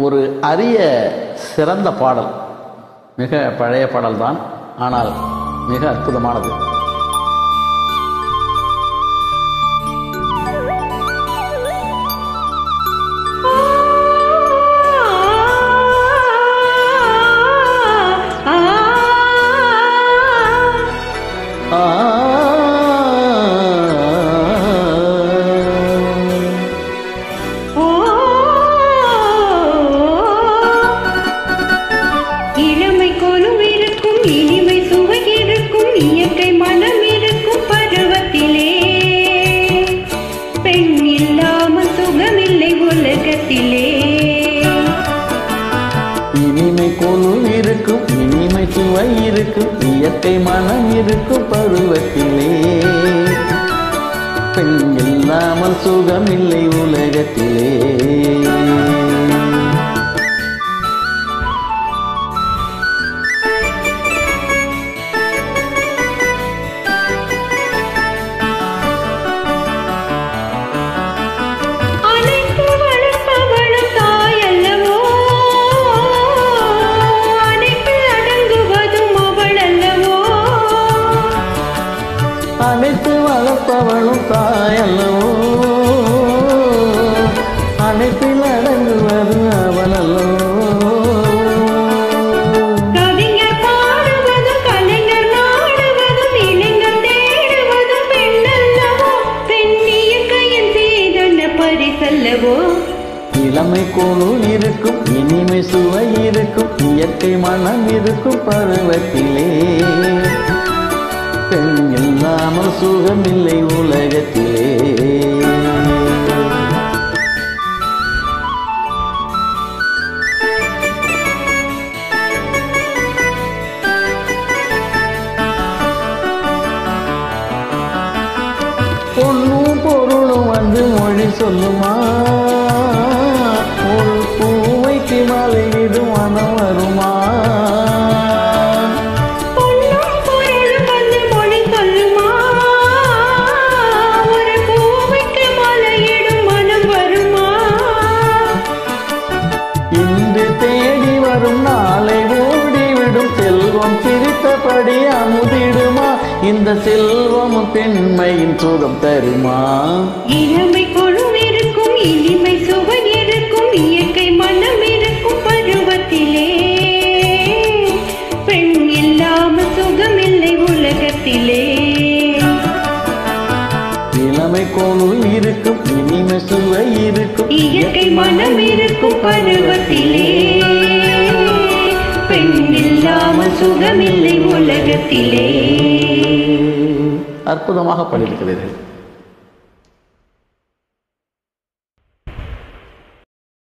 ஒரு அரிய சிறந்த பாடல். மிக பழைய பாடல்தான், ஆனால் மிக அற்புதமானது. இளமை கொலும் இருக்கும், இனிமை சுவை இருக்கும், இயற்கை மனம் இருக்கும் பருவத்திலே. பெண் இல்லாமல் சுகமில்லை உலகத்திலே. இனிமை கொலும் இருக்கும், இனிமை சுவை இருக்கும், இயற்கை மனம் இருக்கும் பருவத்திலே. பெண் இல்லாமல் சுகமில்லை உலகத்திலே. அனைத்து வளர்ப்பவளும் தாயல்லவோ, அனைத்தில் அடங்குவது அவளல்லவோ. கவிஞர் பாடுவதும் கலைஞர் நாடுவதும் இளைஞர் தேடுவதும் பெண்ணல்லவோ. பெண் இயற்கையின் சீதன பரிசல்லவோ. இளமை கோலும் இருக்கும், இனிமை சுவை இருக்கும், இயற்கை மனம் இருக்கும் பருவத்திலே. பெண் இல்லாமல் சுகமில்லை உலகத்திலே. பொண்ணும் பொருளும் வந்து மொழி சொல்லுமா, ஒரு பூவைக்கு மலையிடும் மனம் வருமா. இன்று தேடி வரும் நாளை ஓடிவிடும் செல்வம் சிரித்தபடி அமுதிடுமா. இந்த செல்வம் பெண்மையின் சுகம் தருமா. இளமை கொழும் இருக்கும், இனிமை சுவை இருக்கும், இயற்கை மனம் இருக்கும் பருவத்திலே. பெண் இல்லாமல் சுகமில்லை உலகத்திலே. இளமை கோலும் இருக்கும், இனிமை சுவை இருக்கும், இயற்கை மனம் இருக்கும் பருவத்திலே. பெண் இல்லாமல் சுகமில்லை உலகத்திலே. அற்புதமாக பாடியிருக்கிறீர்கள்.